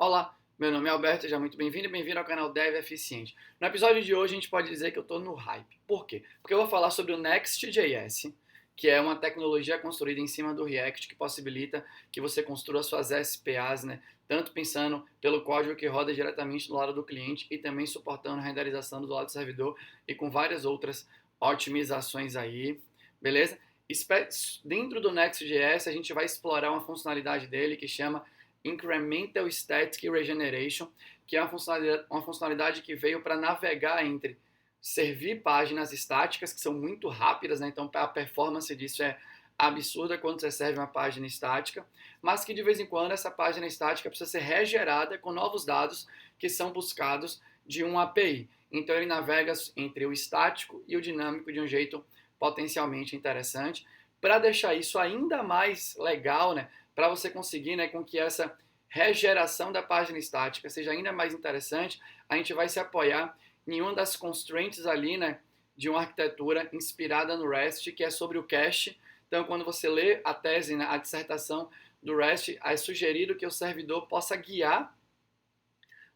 Olá, meu nome é Alberto, seja muito bem-vindo e bem-vindo ao canal Dev Eficiente. No episódio de hoje a gente pode dizer que eu estou no hype. Por quê? Porque eu vou falar sobre o Next.js, que é uma tecnologia construída em cima do React que possibilita que você construa suas SPAs, né? Tanto pensando pelo código que roda diretamente do lado do cliente e também suportando a renderização do lado do servidor e com várias outras otimizações aí, beleza? Dentro do Next.js a gente vai explorar uma funcionalidade dele que chama Incremental Static Regeneration, que é uma funcionalidade que veio para navegar entre servir páginas estáticas, que são muito rápidas, né? Então a performance disso é absurda quando você serve uma página estática, mas que de vez em quando essa página estática precisa ser regerada com novos dados que são buscados de um API. Então ele navega entre o estático e o dinâmico de um jeito potencialmente interessante, para deixar isso ainda mais legal, né? Para você conseguir, né, com que essa regeração da página estática seja ainda mais interessante, a gente vai se apoiar em uma das constraints ali, né, de uma arquitetura inspirada no REST, que é sobre o cache. Então, quando você lê a tese, né, a dissertação do REST, é sugerido que o servidor possa guiar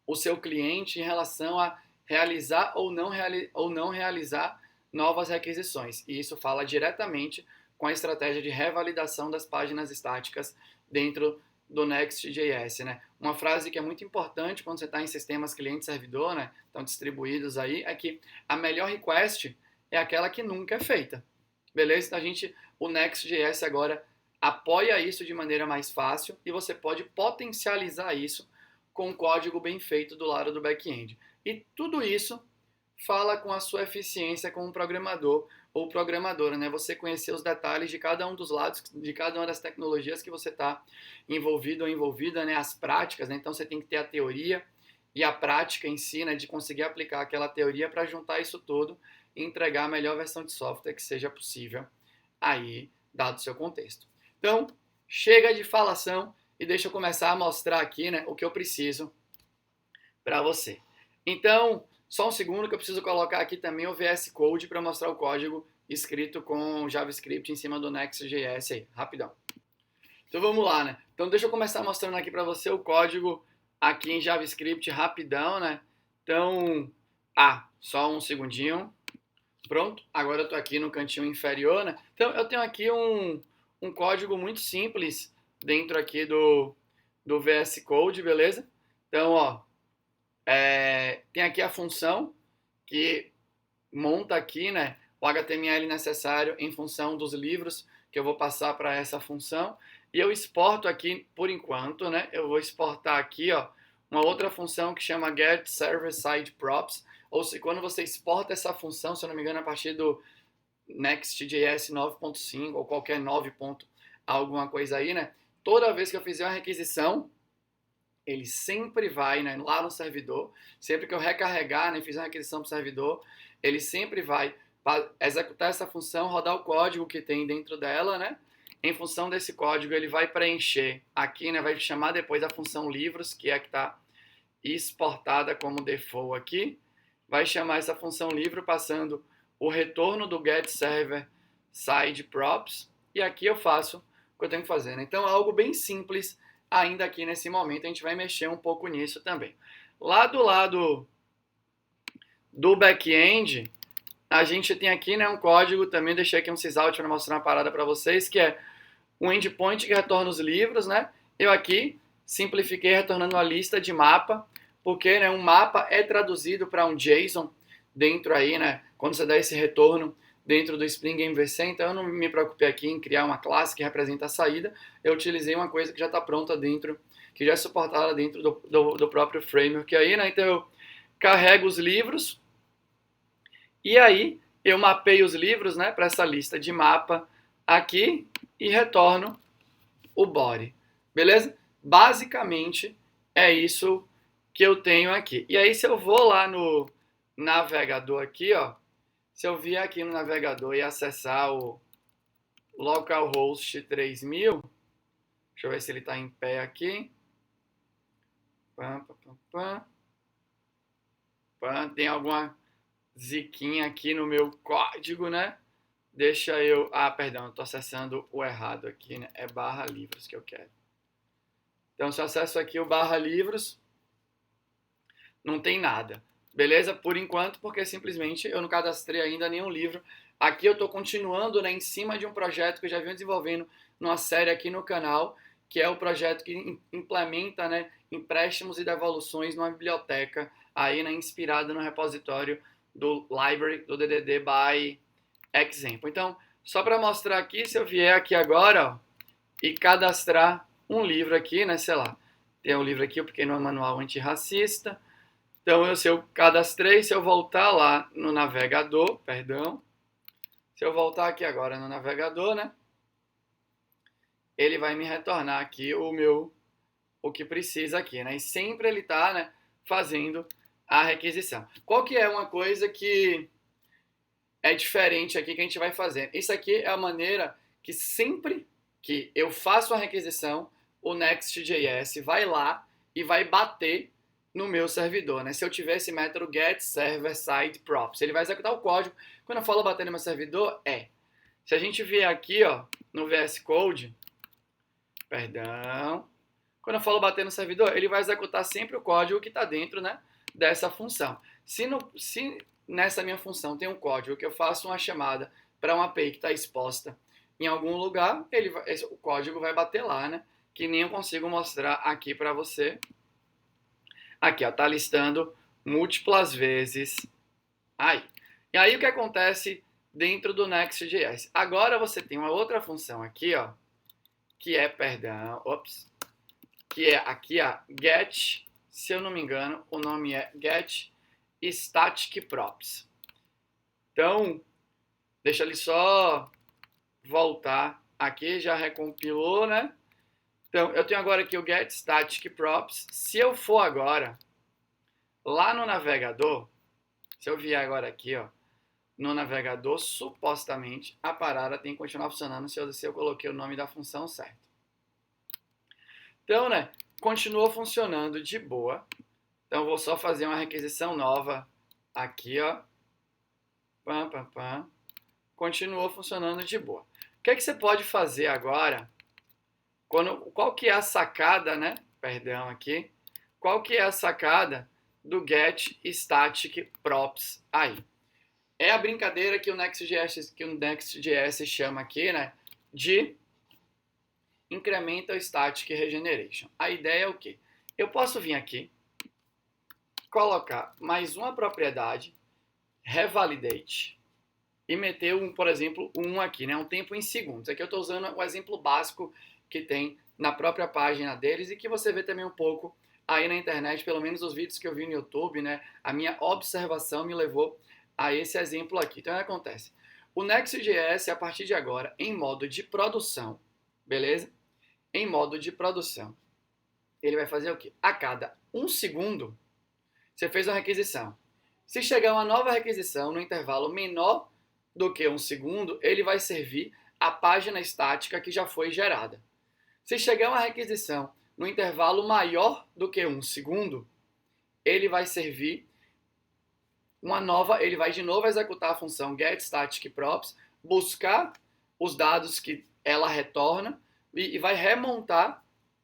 o seu cliente em relação a realizar ou não realizar novas requisições. E isso fala diretamente com a estratégia de revalidação das páginas estáticas dentro do Next.js, né? Uma frase que é muito importante quando você está em sistemas cliente-servidor, né? Estão distribuídos aí, é que a melhor request é aquela que nunca é feita. Beleza? Então o Next.js agora apoia isso de maneira mais fácil e você pode potencializar isso com um código bem feito do lado do back-end. E tudo isso fala com a sua eficiência como programador ou programadora, né? Você conhecer os detalhes de cada um dos lados, de cada uma das tecnologias que você está envolvido ou envolvida, né? As práticas, né? Então você tem que ter a teoria e a prática em si, né? De conseguir aplicar aquela teoria para juntar isso tudo e entregar a melhor versão de software que seja possível aí, dado o seu contexto. Então, chega de falação e deixa eu começar a mostrar aqui, né, o que eu preciso para você. Então, só um segundo que eu preciso colocar aqui também o VS Code para mostrar o código escrito com JavaScript em cima do Next.js aí, rapidão. Então vamos lá, né? Então deixa eu começar mostrando aqui para você o código aqui em JavaScript rapidão, né? Então, só um segundinho. Pronto, agora eu estou aqui no cantinho inferior, né? Então eu tenho aqui um código muito simples dentro aqui do VS Code, beleza? Então, ó, tem aqui a função que monta aqui, né, o HTML necessário em função dos livros que eu vou passar para essa função. E eu exporto aqui, por enquanto, né, eu vou exportar aqui, ó, uma outra função que chama get server side props, ou se quando você exporta essa função, se eu não me engano, a partir do Next.js 9.5 ou qualquer 9. Alguma coisa aí, né? Toda vez que eu fizer uma requisição, ele sempre vai, né, lá no servidor, sempre que eu recarregar, né, fizer uma requisição para o servidor, ele sempre vai executar essa função, rodar o código que tem dentro dela, né? Em função desse código, ele vai preencher aqui, né, vai chamar depois a função livros, que é a que está exportada como default aqui, vai chamar essa função livro passando o retorno do get server side props, e aqui eu faço o que eu tenho que fazer, né? Então, algo bem simples ainda aqui nesse momento, a gente vai mexer um pouco nisso também. Lá do lado do back-end, a gente tem aqui, né, um código, também deixei aqui um sysout para mostrar uma parada para vocês, que é um endpoint que retorna os livros, né? Eu aqui simplifiquei retornando uma lista de mapa, porque, né, um mapa é traduzido para um JSON dentro aí, né? Quando você dá esse retorno dentro do Spring MVC, então eu não me preocupei aqui em criar uma classe que representa a saída, eu utilizei uma coisa que já está pronta dentro, que já é suportada dentro do próprio framework aí, né? Então eu carrego os livros e aí eu mapeio os livros, né, para essa lista de mapa aqui e retorno o body. Beleza? Basicamente é isso que eu tenho aqui. E aí se eu vou lá no navegador aqui, ó, se eu vier aqui no navegador e acessar o localhost 3000, deixa eu ver se ele está em pé aqui. Tem alguma ziquinha aqui no meu código, né? Deixa eu... perdão, eu estou acessando o errado aqui, né? É /livros que eu quero. Então, se eu acesso aqui o barra livros, não tem nada. Beleza? Por enquanto, porque simplesmente eu não cadastrei ainda nenhum livro. Aqui eu estou continuando, né, em cima de um projeto que eu já venho desenvolvendo numa série aqui no canal, que é o projeto que implementa, né, empréstimos e devoluções numa biblioteca, aí, né, inspirada no repositório do Library do DDD by Example. Então, só para mostrar aqui, se eu vier aqui agora, ó, e cadastrar um livro aqui, né, sei lá, tem um livro aqui, eu cliquei no manual antirracista. Então, se eu cadastrei, se eu voltar lá no navegador, perdão, se eu voltar aqui agora no navegador, né, ele vai me retornar aqui o que precisa aqui, né, e sempre ele está, né, fazendo a requisição. Qual que é uma coisa que é diferente aqui que a gente vai fazer? Isso aqui é a maneira que sempre que eu faço a requisição, o Next.js vai lá e vai bater no meu servidor, né? Se eu tiver esse método get server side props, ele vai executar o código. Quando eu falo bater no meu servidor, se a gente vier aqui, ó, no VS Code, perdão, quando eu falo bater no servidor, ele vai executar sempre o código que está dentro, né, dessa função. Se nessa minha função tem um código que eu faço uma chamada para uma API que está exposta em algum lugar, o código vai bater lá, né? Que nem eu consigo mostrar aqui para você. Aqui, ó, tá listando múltiplas vezes aí. E aí o que acontece dentro do Next.js? Agora você tem uma outra função aqui, ó, que é, que é aqui a get, se eu não me engano, o nome é get static props. Então, deixa ele só voltar aqui, já recompilou, né? Então, eu tenho agora aqui o get static props. Se eu for agora lá no navegador, se eu vier agora aqui, ó, no navegador, supostamente a parada tem que continuar funcionando se eu coloquei o nome da função certo. Então, né, continua funcionando de boa. Então, eu vou só fazer uma requisição nova aqui, ó. Pam, pam, pam. Continuou funcionando de boa. O que é que você pode fazer agora? Qual que é a sacada, né? Perdão aqui. Qual que é a sacada do get static props aí? É a brincadeira que o Next.js chama aqui, né? De incremental static regeneration. A ideia é o quê? Eu posso vir aqui, colocar mais uma propriedade, revalidate, e meter, por exemplo, aqui, né? Um tempo em segundos. Aqui eu estou usando o exemplo básico que tem na própria página deles e que você vê também um pouco aí na internet, pelo menos os vídeos que eu vi no YouTube, né? A minha observação me levou a esse exemplo aqui. Então, o que acontece? O Next.js, a partir de agora, em modo de produção, beleza? Em modo de produção, ele vai fazer o quê? A cada 1 segundo, você fez uma requisição. Se chegar uma nova requisição no intervalo menor do que 1 segundo, ele vai servir a página estática que já foi gerada. Se chegar uma requisição no intervalo maior do que 1 segundo, ele vai servir ele vai de novo executar a função getStaticProps, buscar os dados que ela retorna e vai remontar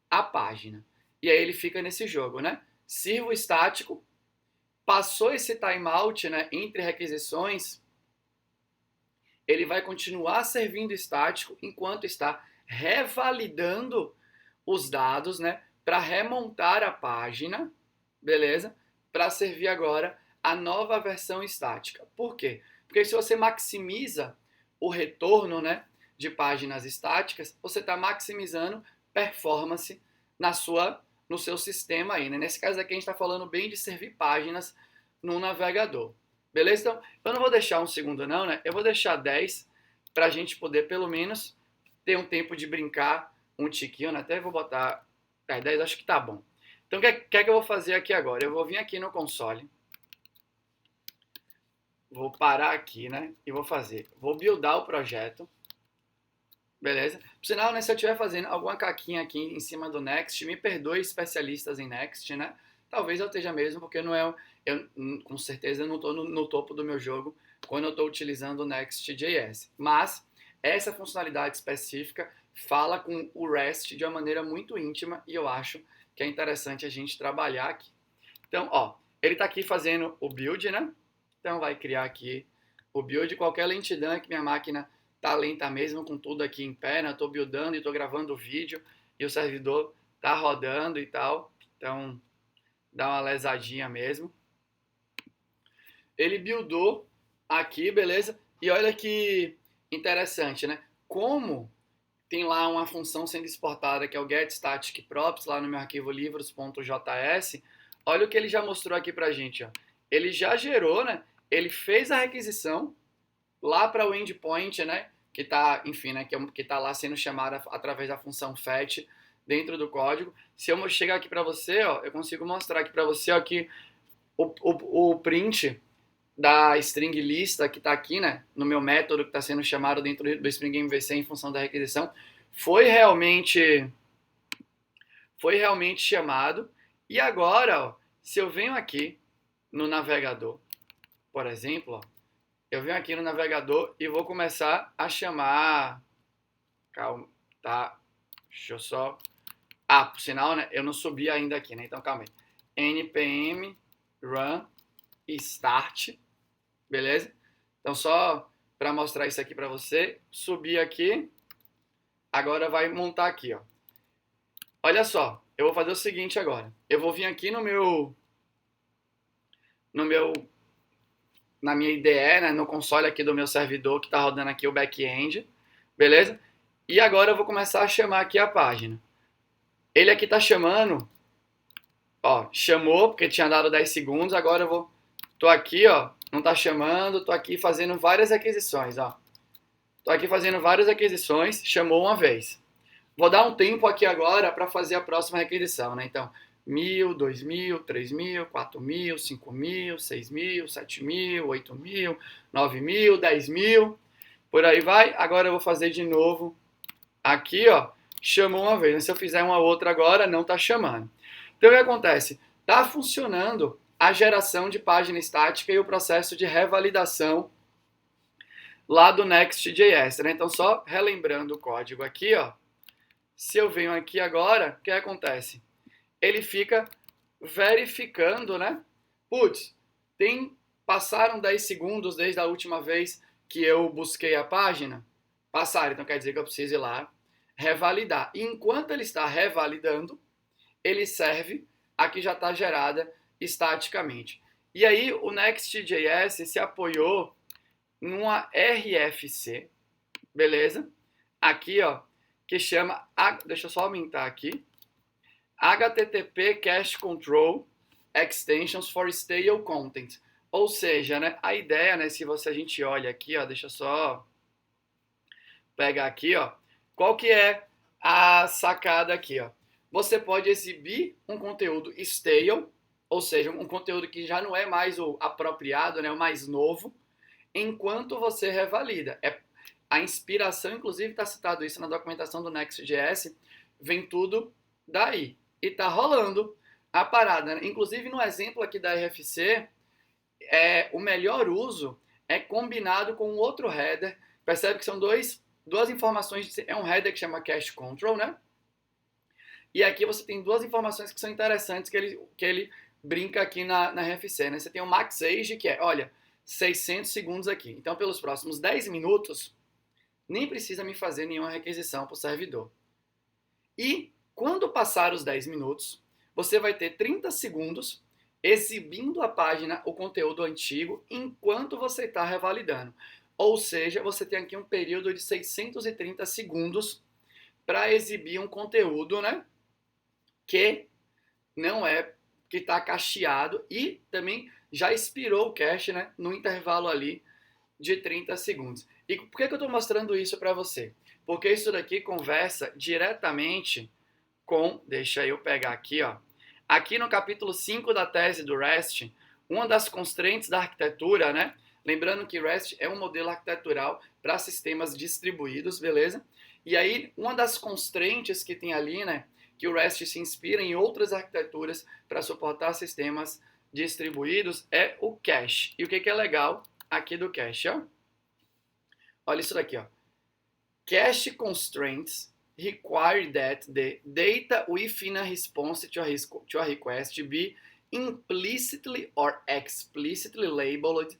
a página. E aí ele fica nesse jogo, né? Sirvo estático, passou esse timeout, né, entre requisições, ele vai continuar servindo estático enquanto está revalidando os dados, né, para remontar a página, beleza? Para servir agora a nova versão estática. Por quê? Porque se você maximiza o retorno, né, de páginas estáticas, você está maximizando performance no seu sistema aí, né? Nesse caso aqui a gente está falando bem de servir páginas no navegador. Beleza? Então, eu não vou deixar 1 segundo não, né? Eu vou deixar 10 para a gente poder pelo menos ter um tempo de brincar um tiquinho, né? Até vou botar 10, acho que tá bom. Então, o que é que eu vou fazer aqui agora? Eu vou vir aqui no console, vou parar aqui, né? E vou buildar o projeto. Beleza? Por sinal, né, se eu estiver fazendo alguma caquinha aqui em cima do Next, me perdoe, especialistas em Next, né? Talvez eu esteja mesmo, porque não é, eu com certeza não estou no topo do meu jogo quando eu estou utilizando o Next.js. Mas essa funcionalidade específica fala com o REST de uma maneira muito íntima e eu acho que é interessante a gente trabalhar aqui. Então, ó, ele está aqui fazendo o build, né? Então vai criar aqui o build. Qualquer lentidão é que minha máquina tá lenta mesmo, com tudo aqui em pé, né? Eu tô buildando e tô gravando o vídeo e o servidor tá rodando e tal. Então, dá uma lesadinha mesmo. Ele buildou aqui, beleza? E olha que interessante, né? Como tem lá uma função sendo exportada que é o getStaticProps lá no meu arquivo livros.js. Olha o que ele já mostrou aqui pra gente, ó. Ele já gerou, né? Ele fez a requisição lá para o endpoint, né? Que tá, enfim, né? Que tá lá sendo chamada através da função fetch dentro do código. Se eu chegar aqui para você, ó, eu consigo mostrar aqui para você, ó, que o print da string lista que está aqui, né, no meu método que está sendo chamado dentro do Spring MVC em função da requisição, foi realmente chamado. E agora, ó, se eu venho aqui no navegador, por exemplo, ó, eu venho aqui no navegador e vou começar a chamar, calma, tá, deixa eu só, por sinal, né, eu não subi ainda aqui, né, então calma aí, npm run start. Beleza? Então, só para mostrar isso aqui para você, subir aqui, agora vai montar aqui, ó. Olha só, eu vou fazer o seguinte agora. Eu vou vir aqui na minha IDE, né, no console aqui do meu servidor que está rodando aqui o back-end, beleza? E agora eu vou começar a chamar aqui a página. Ele aqui está chamando, ó, chamou porque tinha dado 10 segundos, agora tô aqui, ó, não tá chamando, tô aqui fazendo várias aquisições, ó. Tô aqui fazendo várias aquisições, chamou uma vez. Vou dar um tempo aqui agora para fazer a próxima requisição, né? Então, 1.000, 2.000, 3.000, 4.000, 5.000, 6.000, 7.000, 8.000, 9.000, 10.000, por aí vai. Agora eu vou fazer de novo aqui, ó, chamou uma vez. Se eu fizer uma outra agora, não tá chamando. Então, o que acontece? Tá funcionando a geração de página estática e o processo de revalidação lá do Next.js, né? Então, só relembrando o código aqui, ó. Se eu venho aqui agora, o que acontece? Ele fica verificando, né? Putz, passaram 10 segundos desde a última vez que eu busquei a página? Passaram, então quer dizer que eu preciso ir lá revalidar. E enquanto ele está revalidando, ele serve a que já está gerada estaticamente. E aí o Next.js se apoiou numa RFC, beleza? Aqui, ó, que chama, deixa eu só aumentar aqui, HTTP Cache Control Extensions for Stale Content. Ou seja, né, a ideia, né, se a gente olha aqui, ó, deixa eu só pegar aqui, ó, qual que é a sacada aqui, ó? Você pode exibir um conteúdo stale, ou seja, um conteúdo que já não é mais o apropriado, né, o mais novo, enquanto você revalida. A inspiração, inclusive, está citado isso na documentação do Next.js, vem tudo daí. E está rolando a parada, né? Inclusive, no exemplo aqui da RFC, o melhor uso é combinado com outro header. Percebe que são duas informações, é um header que chama Cache Control, né? E aqui você tem duas informações que são interessantes que ele brinca aqui na RFC, né? Você tem o Max Age, que é, olha, 600 segundos aqui. Então, pelos próximos 10 minutos, nem precisa me fazer nenhuma requisição para o servidor. E quando passar os 10 minutos, você vai ter 30 segundos exibindo a página, o conteúdo antigo, enquanto você está revalidando. Ou seja, você tem aqui um período de 630 segundos para exibir um conteúdo, né, que não é, que está cacheado e também já expirou o cache, né, no intervalo ali de 30 segundos. E por que eu estou mostrando isso para você? Porque isso daqui conversa diretamente com, deixa eu pegar aqui, ó. Aqui no capítulo 5 da tese do REST, uma das constraints da arquitetura, né? Lembrando que REST é um modelo arquitetural para sistemas distribuídos, beleza? E aí, uma das constraints que tem ali, né? Que o REST se inspira em outras arquiteturas para suportar sistemas distribuídos é o cache. E o que é legal aqui do cache, ó? Olha isso daqui, ó. Cache constraints require that the data within a response to a request be implicitly or explicitly labeled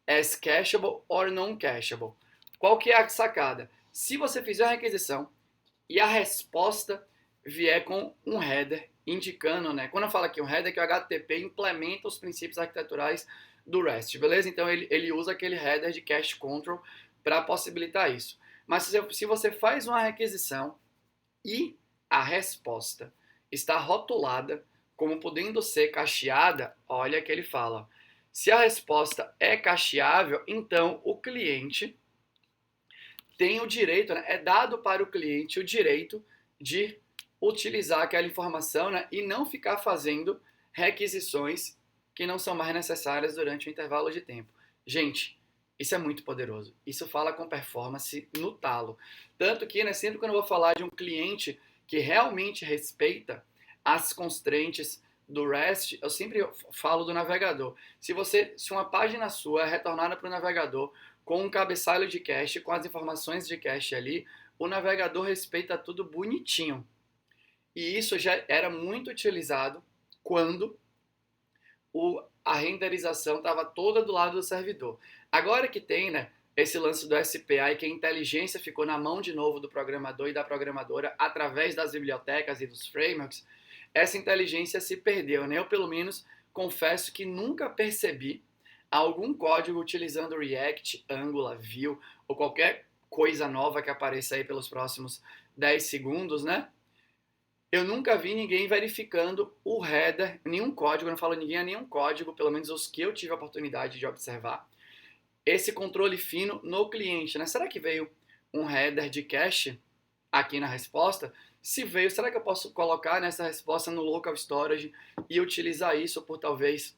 as cacheable or non-cacheable. Qual que é a sacada? Se você fizer a requisição e a resposta vier com um header indicando, né? Quando eu falo aqui um header, que o HTTP implementa os princípios arquiteturais do REST, beleza? Então ele usa aquele header de cache control para possibilitar isso. Mas se você faz uma requisição e a resposta está rotulada como podendo ser cacheada, olha que ele fala. Se a resposta é cacheável, então o cliente tem o direito, né, é dado para o cliente o direito de utilizar aquela informação, né, e não ficar fazendo requisições que não são mais necessárias durante o intervalo de tempo. Gente, isso é muito poderoso. Isso fala com performance no talo. Tanto que, né, sempre quando eu vou falar de um cliente que realmente respeita as constraints do REST, eu sempre falo do navegador. Se uma página sua é retornada para o navegador com um cabeçalho de cache, com as informações de cache ali, o navegador respeita tudo bonitinho. E isso já era muito utilizado quando a renderização estava toda do lado do servidor. Agora que tem, né, esse lance do SPA e que a inteligência ficou na mão de novo do programador e da programadora através das bibliotecas e dos frameworks, essa inteligência se perdeu, né? Eu, pelo menos, confesso que nunca percebi algum código utilizando React, Angular, Vue ou qualquer coisa nova que apareça aí pelos próximos 10 segundos, né? Eu nunca vi ninguém verificando o header, nenhum código, eu não falo ninguém, é nenhum código, pelo menos os que eu tive a oportunidade de observar, esse controle fino no cliente, né? Será que veio um header de cache aqui na resposta? Se veio, será que eu posso colocar nessa resposta no local storage e utilizar isso por talvez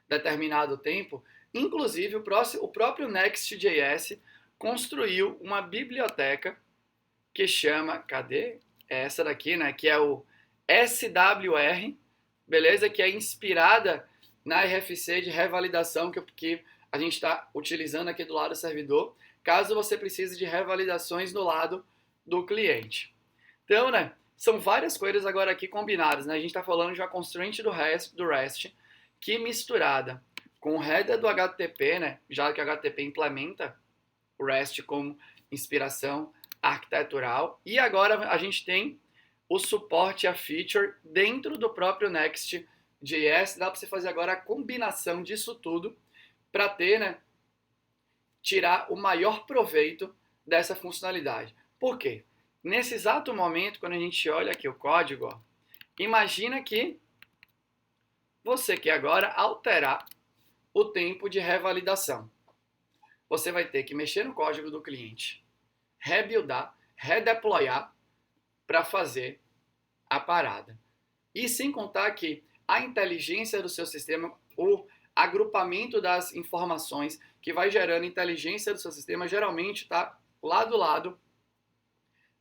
determinado tempo? Inclusive, o próprio Next.js construiu uma biblioteca que chama, cadê? É essa daqui, né? Que é o SWR, beleza? Que é inspirada na RFC de revalidação que a gente está utilizando aqui do lado do servidor, caso você precise de revalidações do lado do cliente. Então, né? São várias coisas agora aqui combinadas, né? A gente está falando de uma constraint do REST que misturada com o header do HTTP, né? Já que o HTTP implementa o REST como inspiração arquitetural. E agora a gente tem o suporte a feature dentro do próprio Next.js. Dá para você fazer agora a combinação disso tudo para ter, né, tirar o maior proveito dessa funcionalidade. Por quê? Nesse exato momento, quando a gente olha aqui o código, ó, imagina que você quer agora alterar o tempo de revalidação. Você vai ter que mexer no código do cliente, rebuildar, redeployar para fazer a parada. E sem contar que a inteligência do seu sistema, o agrupamento das informações que vai gerando inteligência do seu sistema, geralmente está lá do lado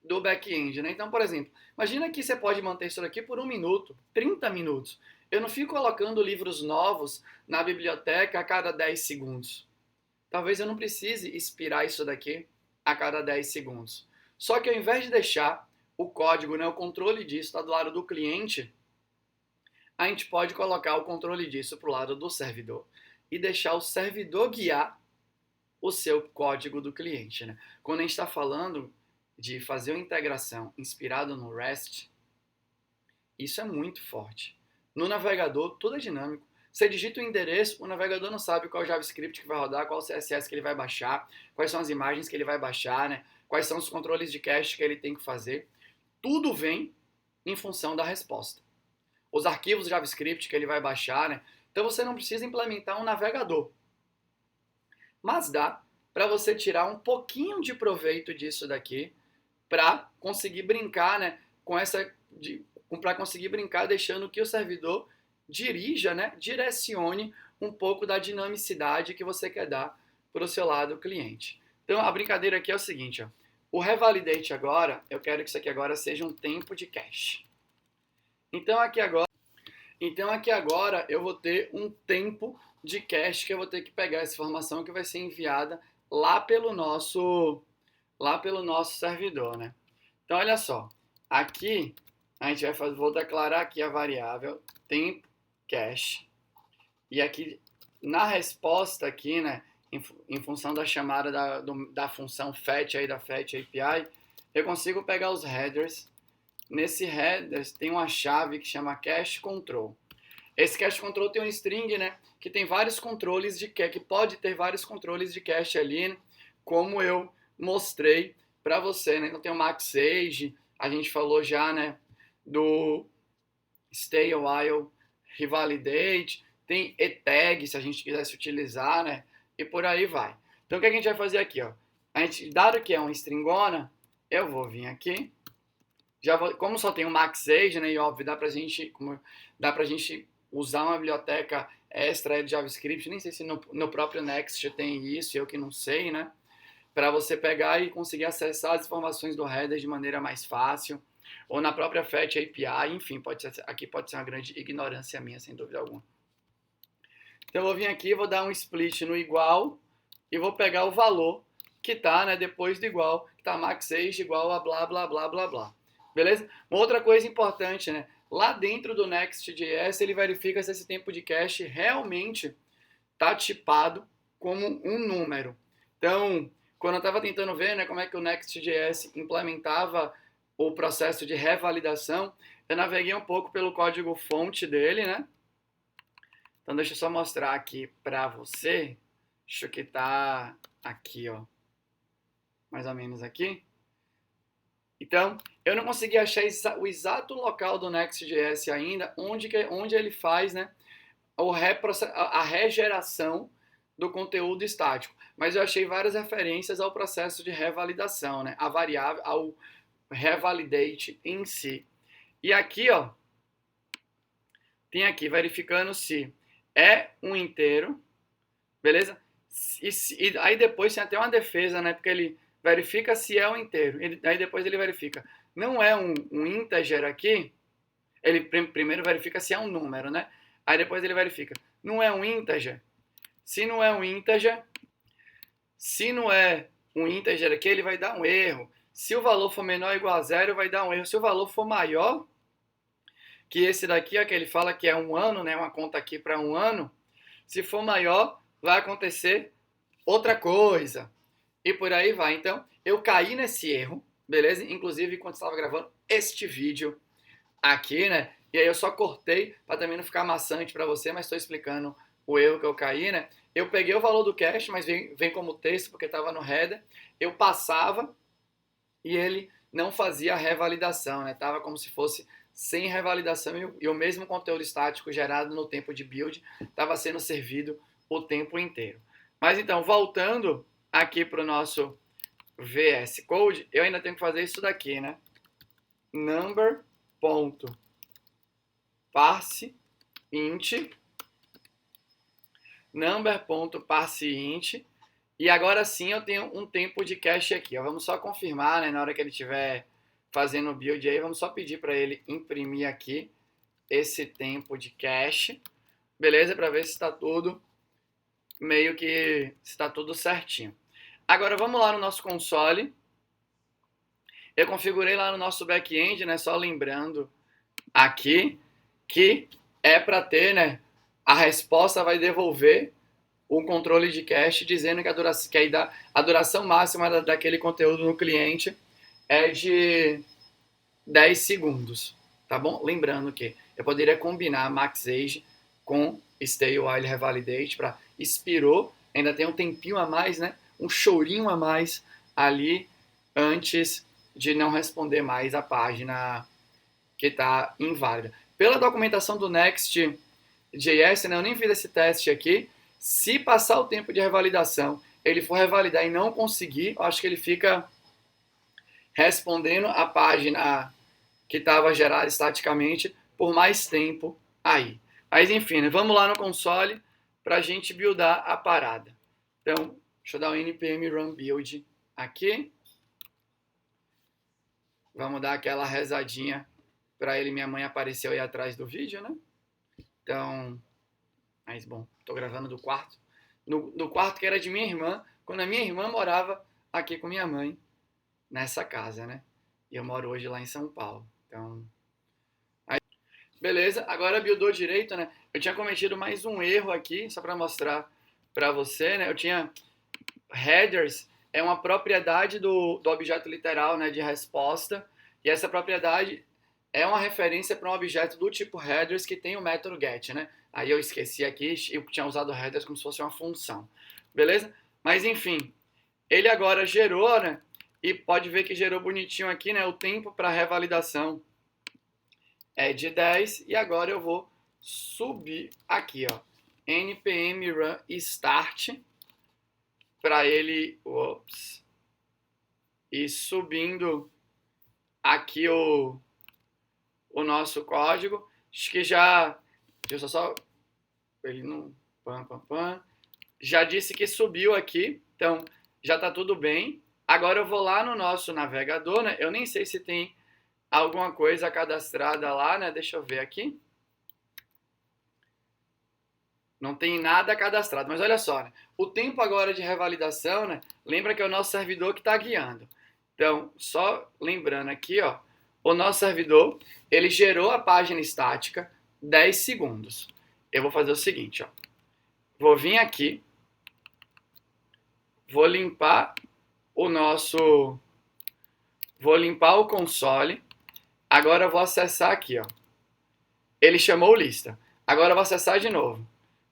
do back-end, né? Então, por exemplo, imagina que você pode manter isso aqui por 1 minuto, 30 minutos. Eu não fico colocando livros novos na biblioteca a cada 10 segundos. Talvez eu não precise expirar isso daqui a cada 10 segundos. Só que ao invés de deixar o código, né, o controle disso está do lado do cliente, a gente pode colocar o controle disso para o lado do servidor e deixar o servidor guiar o seu código do cliente, né? Quando a gente está falando de fazer uma integração inspirada no REST, isso é muito forte. No navegador, tudo é dinâmico. Você digita o endereço, o navegador não sabe qual JavaScript que vai rodar, qual CSS que ele vai baixar, quais são as imagens que ele vai baixar, né? Quais são os controles de cache que ele tem que fazer. Tudo vem em função da resposta. Os arquivos JavaScript que ele vai baixar, né? Então você não precisa implementar um navegador. Mas dá para você tirar um pouquinho de proveito disso daqui para conseguir brincar, né, para conseguir brincar deixando que o servidor dirija, né, direcione um pouco da dinamicidade que você quer dar para o seu lado cliente. Então a brincadeira aqui é o seguinte, ó, o revalidate agora, eu quero que isso aqui agora seja um tempo de cache. Então aqui agora eu vou ter um tempo de cache que eu vou ter que pegar essa informação que vai ser enviada lá pelo nosso servidor, né? Então, olha só. Aqui, a gente vai fazer, vou declarar aqui a variável tempo cache. E aqui, na resposta aqui, né, em função da chamada da função fetch aí, da fetch API, eu consigo pegar os headers. Nesse headers tem uma chave que chama cache control. Esse cache control tem um string, né, que tem vários controles de cache, que pode ter vários controles de cache ali, né, como eu mostrei para você, né? Então tem o maxage, a gente falou já, né, do stay a while, revalidate, tem etag se a gente quisesse utilizar, né, e por aí vai. Então o que a gente vai fazer aqui, ó? A gente, dado que é uma stringona, eu vou vir aqui, já vou, como só tem o maxage, né, e óbvio, dá pra gente usar uma biblioteca extra de JavaScript, nem sei se no próprio Next tem isso, eu que não sei, né, para você pegar e conseguir acessar as informações do header de maneira mais fácil, ou na própria Fetch API, enfim, aqui pode ser uma grande ignorância minha, sem dúvida alguma. Então eu vou vir aqui, vou dar um split no igual, e vou pegar o valor que está, né, depois do igual, que está maxage igual a blá, blá, blá, blá, blá. Beleza? Uma outra coisa importante, né, lá dentro do Next.js, ele verifica se esse tempo de cache realmente está tipado como um número. Então, quando eu estava tentando ver, né, como é que o Next.js implementava o processo de revalidação, eu naveguei um pouco pelo código fonte dele, né? Então, deixa eu só mostrar aqui para você. Acho que tá aqui, ó. Mais ou menos aqui. Então, eu não consegui achar o exato local do Next.js ainda, onde ele faz, né, a regeração do conteúdo estático. Mas eu achei várias referências ao processo de revalidação, né, a variável, ao revalidate em si. E aqui, ó, tem aqui verificando se é um inteiro, beleza? E aí depois tem até uma defesa, né, porque ele verifica se é um inteiro. Aí depois ele verifica, não é um integer aqui, ele primeiro verifica se é um número, né? Aí depois ele verifica, não é um integer. Se não é um integer, aqui, ele vai dar um erro. Se o valor for menor ou igual a zero, vai dar um erro. Se o valor for maior que esse daqui, ó, que ele fala que é um ano, né? Uma conta aqui para um ano. Se for maior, vai acontecer outra coisa. E por aí vai. Então, eu caí nesse erro, beleza? Inclusive, quando estava gravando este vídeo aqui, né? E aí eu só cortei para também não ficar maçante para você, mas estou explicando o erro que eu caí, né? Eu peguei o valor do cache, mas vem como texto porque estava no header. Eu passava e ele não fazia a revalidação, né? Tava como se fosse sem revalidação e o mesmo conteúdo estático gerado no tempo de build estava sendo servido o tempo inteiro. Mas então, voltando aqui para o nosso VS Code, eu ainda tenho que fazer isso daqui, né? Number.parseInt number.parseInt e agora sim eu tenho um tempo de cache aqui. Ó. Vamos só confirmar, né? Na hora que ele estiver fazendo o build aí, vamos só pedir para ele imprimir aqui esse tempo de cache, beleza? Para ver se está tudo meio que está tudo certinho. Agora vamos lá no nosso console. Eu configurei lá no nosso back-end, né? Só lembrando aqui que é para ter, né? A resposta vai devolver um controle de cache dizendo que a duração máxima daquele conteúdo no cliente é de 10 segundos, tá bom? Lembrando que eu poderia combinar maxage com stay while revalidate para expirou, ainda tem um tempinho a mais, né? Um chorinho a mais ali antes de não responder mais a página que está inválida. Pela documentação do Next.js, né, eu nem fiz esse teste aqui. Se passar o tempo de revalidação, ele for revalidar e não conseguir, eu acho que ele fica respondendo a página que estava gerada estaticamente por mais tempo aí. Mas enfim, né, vamos lá no console para a gente buildar a parada. Então, deixa eu dar um npm run build aqui. Vamos dar aquela rezadinha para ele, minha mãe apareceu aí atrás do vídeo, né? Então, mas bom, tô gravando do quarto. No quarto que era de minha irmã, quando a minha irmã morava aqui com minha mãe, nessa casa, né? E eu moro hoje lá em São Paulo. Então, beleza, agora buildou direito, né? Eu tinha cometido mais um erro aqui, só para mostrar para você, né? Eu tinha headers, é uma propriedade do objeto literal, né, de resposta, e essa propriedade é uma referência para um objeto do tipo headers que tem o método get, né? Aí eu esqueci aqui, eu tinha usado headers como se fosse uma função, beleza? Mas enfim, ele agora gerou, né? E pode ver que gerou bonitinho aqui, né? O tempo para revalidação é de 10 e agora eu vou subir aqui, ó, npm run start para ele, e subindo aqui o nosso código, acho que já, deixa eu só, ele não, já disse que subiu aqui, então já está tudo bem. Agora eu vou lá no nosso navegador, né? Eu nem sei se tem alguma coisa cadastrada lá, né? Deixa eu ver aqui. Não tem nada cadastrado, mas olha só, né? O tempo agora de revalidação, né? Lembra que é o nosso servidor que está guiando. Então, só lembrando aqui, ó, o nosso servidor, ele gerou a página estática 10 segundos. Eu vou fazer o seguinte, ó. Vou vir aqui, vou limpar o console. Agora eu vou acessar aqui, ó. Ele chamou lista. Agora eu vou acessar de novo.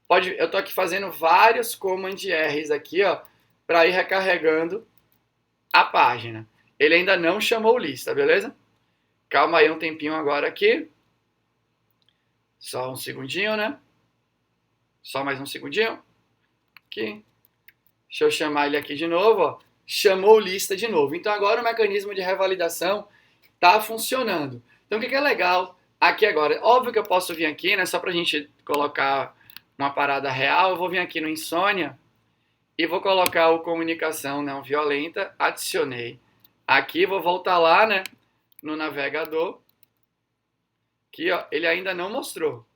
Eu estou aqui fazendo vários Command R's aqui, ó, para ir recarregando a página. Ele ainda não chamou lista, beleza? Calma aí um tempinho agora aqui. Só um segundinho, né? Só mais um segundinho. Aqui. Deixa eu chamar ele aqui de novo, ó. Chamou lista de novo. Então agora o mecanismo de revalidação está funcionando. Então o que é legal aqui agora? Óbvio que eu posso vir aqui, né? Só para a gente colocar uma parada real, eu vou vir aqui no Insônia e vou colocar o comunicação não violenta, adicionei. Aqui vou voltar lá, né, no navegador. Aqui, ó, ele ainda não mostrou.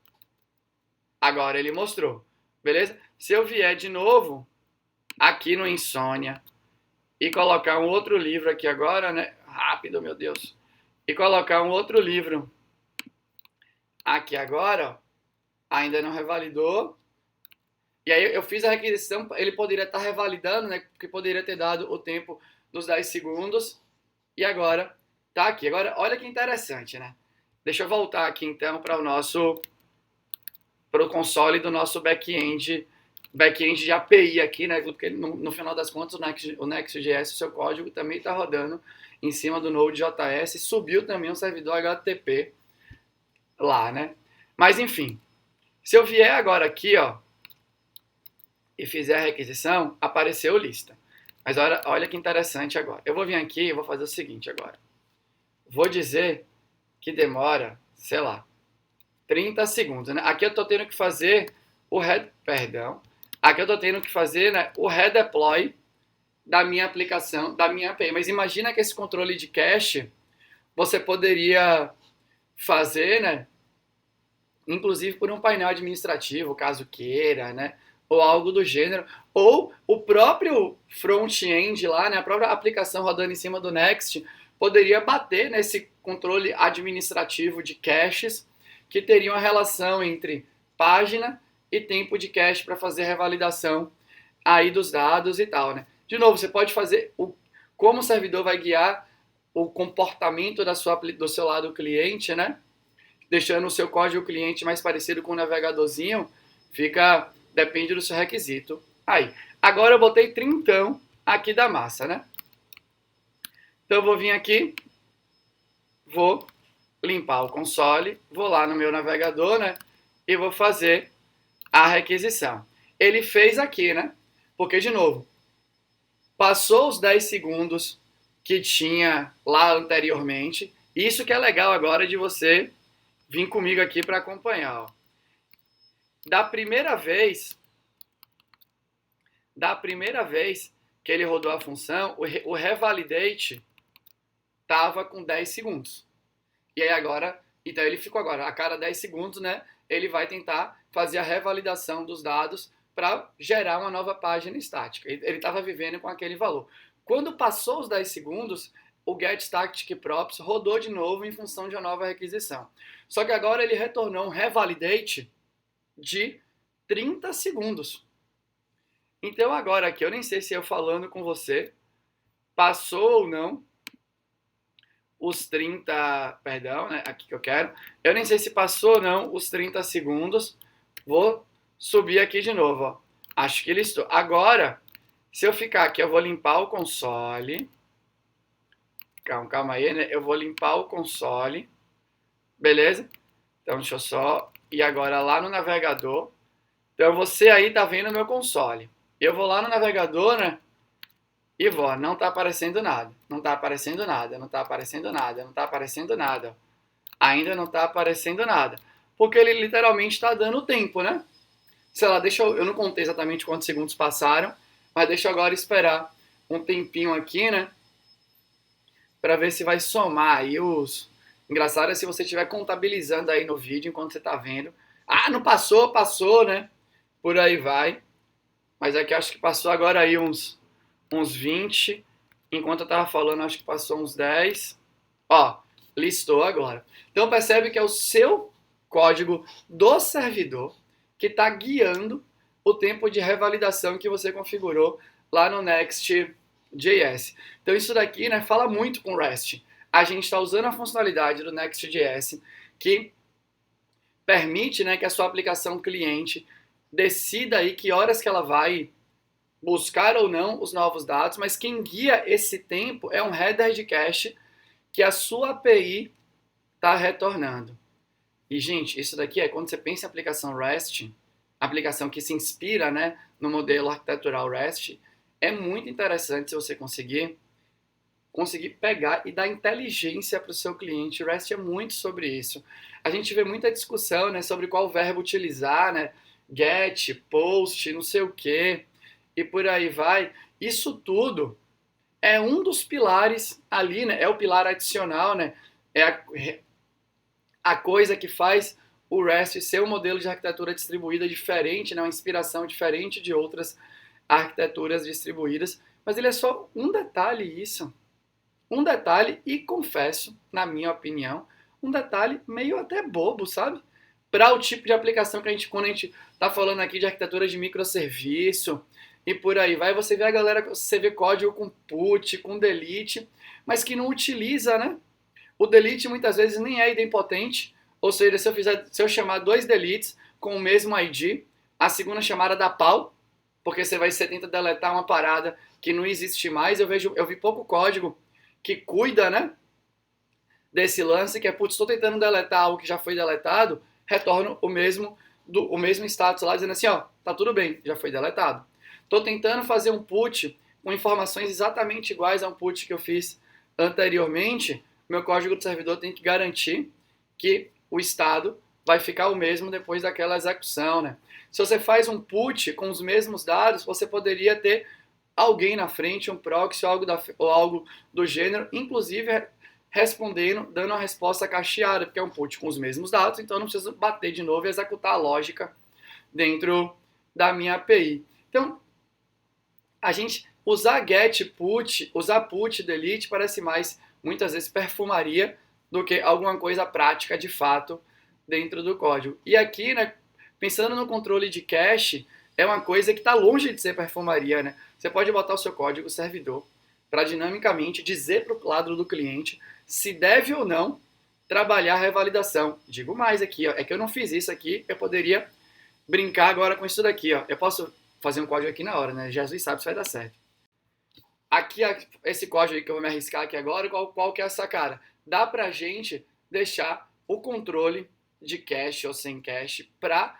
Agora ele mostrou. Beleza? Se eu vier de novo aqui no Insônia e colocar um outro livro aqui agora, né? Rápido, meu Deus. E colocar um outro livro aqui agora, ó, ainda não revalidou. E aí eu fiz a requisição, ele poderia estar revalidando, né? Porque poderia ter dado o tempo dos 10 segundos. E agora tá aqui. Agora, olha que interessante, né? Deixa eu voltar aqui então para o console do nosso back-end de API aqui, né? Porque no final das contas o Next.js, o seu código também está rodando em cima do Node.js, subiu também um servidor HTTP lá, né? Mas enfim, se eu vier agora aqui, ó, e fizer a requisição, apareceu lista. Mas olha que interessante agora. Eu vou vir aqui e vou fazer o seguinte agora. Vou dizer que demora, sei lá, 30 segundos, né? Aqui eu estou tendo que fazer Aqui eu estou tendo que fazer, né, o redeploy da minha aplicação, da minha API. Mas imagina que esse controle de cache você poderia fazer, né, inclusive por um painel administrativo, caso queira, né, ou algo do gênero, ou o próprio front-end lá, né, a própria aplicação rodando em cima do Next, poderia bater nesse controle administrativo de caches que teria uma relação entre página e tempo de cache para fazer revalidação aí dos dados e tal, né? De novo, você pode fazer como o servidor vai guiar o comportamento do seu lado cliente, né? Deixando o seu código cliente mais parecido com o navegadorzinho, depende do seu requisito. Aí, agora eu botei 30 aqui da massa, né? Então eu vou vir aqui, vou limpar o console, vou lá no meu navegador, né? E vou fazer a requisição. Ele fez aqui, né? Porque, de novo, passou os 10 segundos que tinha lá anteriormente. Isso que é legal agora de você vir comigo aqui para acompanhar. Ó. Da primeira vez que ele rodou a função, o revalidate estava com 10 segundos. E aí agora, então ele ficou agora, a cada 10 segundos, né, ele vai tentar fazer a revalidação dos dados para gerar uma nova página estática. Ele estava vivendo com aquele valor. Quando passou os 10 segundos, o getStaticProps rodou de novo em função de uma nova requisição. Só que agora ele retornou um revalidate de 30 segundos. Então agora aqui, eu nem sei se eu falando com você, passou ou não os 30, perdão, né, aqui que eu quero, eu nem sei se passou ou não os 30 segundos, vou subir aqui de novo, ó. Acho que listou. Agora, se eu ficar aqui, eu vou limpar o console, calma aí, né, eu vou limpar o console, beleza? Então deixa eu só ir agora lá no navegador, então você aí tá vendo o meu console, eu vou lá no navegador, né, e vó, não tá aparecendo nada, não tá aparecendo nada, não tá aparecendo nada, não tá aparecendo nada. Ainda não tá aparecendo nada. Porque ele literalmente tá dando tempo, né? Sei lá, eu não contei exatamente quantos segundos passaram, mas deixa eu agora esperar um tempinho aqui, né? Pra ver se vai somar aí os... Engraçado é se você estiver contabilizando aí no vídeo enquanto você tá vendo. Ah, não passou, passou, né? Por aí vai. Mas aqui acho que passou agora aí uns 20. Enquanto eu tava falando, acho que passou uns 10. Ó, listou agora. Então percebe que é o seu código do servidor que está guiando o tempo de revalidação que você configurou lá no Next.js. Então isso daqui, né, fala muito com REST. A gente está usando a funcionalidade do Next.js que permite, né, que a sua aplicação cliente decida aí que horas que ela vai buscar ou não os novos dados, mas quem guia esse tempo é um header de cache que a sua API está retornando. E, gente, isso daqui é quando você pensa em aplicação REST, aplicação que se inspira, né, no modelo arquitetural REST, é muito interessante se você conseguir pegar e dar inteligência para o seu cliente. O REST é muito sobre isso. A gente vê muita discussão, né, sobre qual verbo utilizar, né, get, post, não sei o quê, e por aí vai. Isso tudo é um dos pilares ali, né? É o pilar adicional, né? É a coisa que faz o REST ser um modelo de arquitetura distribuída diferente, né? Uma inspiração diferente de outras arquiteturas distribuídas. Mas ele é só um detalhe isso. Um detalhe, e confesso, na minha opinião, um detalhe meio até bobo, sabe? Para o tipo de aplicação que quando a gente está falando aqui de arquitetura de microserviço, e por aí vai, você vê a galera, você vê código com put, com delete, mas que não utiliza, né? O delete muitas vezes nem é idempotente, ou seja, se eu chamar dois deletes com o mesmo ID, a segunda chamada dá pau, porque você tenta deletar uma parada que não existe mais. Eu vi pouco código que cuida, né, desse lance, que é, putz, estou tentando deletar algo que já foi deletado, retorno o mesmo status lá, dizendo assim, ó, tá tudo bem, já foi deletado. Estou tentando fazer um put com informações exatamente iguais a um put que eu fiz anteriormente, meu código do servidor tem que garantir que o estado vai ficar o mesmo depois daquela execução, né? Se você faz um put com os mesmos dados, você poderia ter alguém na frente, um proxy ou algo do gênero, inclusive respondendo, dando uma resposta cacheada, porque é um put com os mesmos dados, então eu não preciso bater de novo e executar a lógica dentro da minha API. Então, a gente usar get, put, usar put, delete parece mais, muitas vezes, perfumaria do que alguma coisa prática de fato dentro do código. E aqui, né, pensando no controle de cache, é uma coisa que está longe de ser perfumaria, né? Você pode botar o seu código servidor para dinamicamente dizer para o lado do cliente se deve ou não trabalhar a revalidação. Digo mais aqui, ó, é que eu não fiz isso aqui, eu poderia brincar agora com isso daqui, ó. Eu posso fazer um código aqui na hora, né? Jesus sabe se vai dar certo. Aqui, esse código aí que eu vou me arriscar aqui agora, qual que é a sacada? Dá pra gente deixar o controle de cache ou sem cache para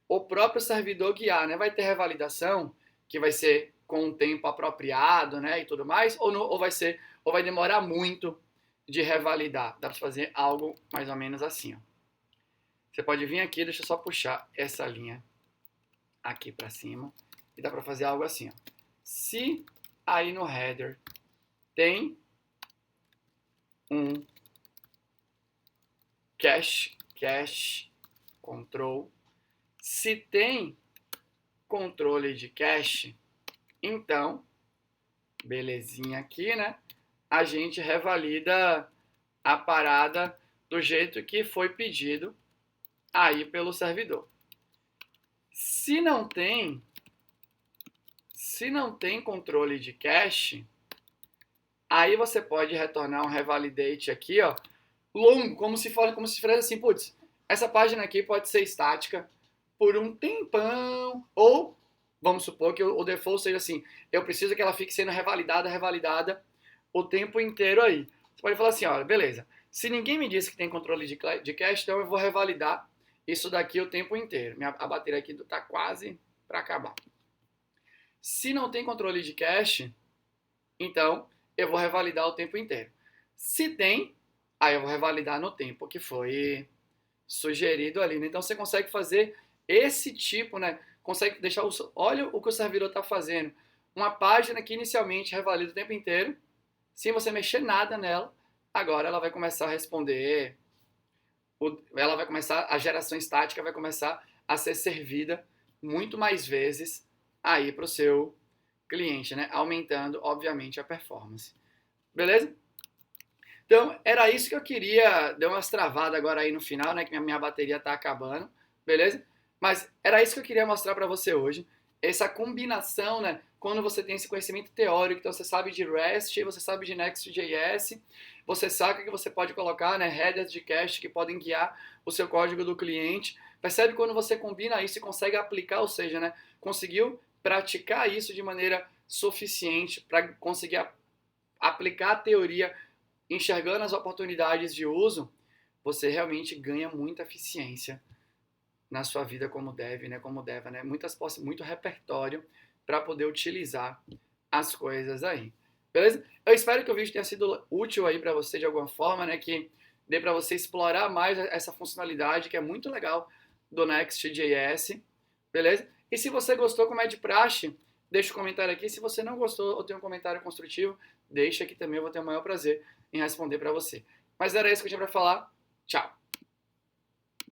o próprio servidor guiar, né? Vai ter revalidação, que vai ser com um tempo apropriado, né, e tudo mais, ou vai demorar muito de revalidar. Dá para fazer algo mais ou menos assim, ó. Você pode vir aqui, deixa eu só puxar essa linha aqui para cima e dá para fazer algo assim, ó. Se aí no header tem um cache control, se tem controle de cache, então, belezinha aqui, né? a gente revalida a parada do jeito que foi pedido aí pelo servidor. Se não tem controle de cache, aí você pode retornar um revalidate aqui, ó, longo, como se fosse assim, putz, essa página aqui pode ser estática por um tempão, ou vamos supor que o default seja assim, eu preciso que ela fique sendo revalidada o tempo inteiro aí. Você pode falar assim, olha, beleza, se ninguém me disse que tem controle de cache, então eu vou revalidar isso daqui o tempo inteiro. A bateria aqui está quase para acabar. Se não tem controle de cache, então eu vou revalidar o tempo inteiro. Se tem, aí eu vou revalidar no tempo que foi sugerido ali. Né? Então você consegue fazer esse tipo, né? Consegue deixar olha o que o servidor está fazendo. Uma página que inicialmente revalida o tempo inteiro, sem você mexer nada nela, agora ela vai começar a responder, a geração estática vai começar a ser servida muito mais vezes aí para o seu cliente, né? Aumentando, obviamente, a performance. Beleza? Então, era isso que eu queria. Deu umas travadas agora aí no final, né? Que minha bateria tá acabando. Beleza? Mas era isso que eu queria mostrar para você hoje. Essa combinação, né? Quando você tem esse conhecimento teórico, então você sabe de REST, você sabe de Next.js, você sabe que você pode colocar, né, headers de cache que podem guiar o seu código do cliente. Percebe quando você combina isso e consegue aplicar, ou seja, né, conseguiu praticar isso de maneira suficiente para conseguir aplicar a teoria enxergando as oportunidades de uso, você realmente ganha muita eficiência na sua vida como deve, né? Muito repertório para poder utilizar as coisas aí. Beleza? Eu espero que o vídeo tenha sido útil aí para você de alguma forma, né? Que dê para você explorar mais essa funcionalidade que é muito legal do Next.js. Beleza? E se você gostou, como é de praxe, deixa um comentário aqui. Se você não gostou ou tem um comentário construtivo, deixa aqui também, eu vou ter o maior prazer em responder para você. Mas era isso que eu tinha para falar. Tchau!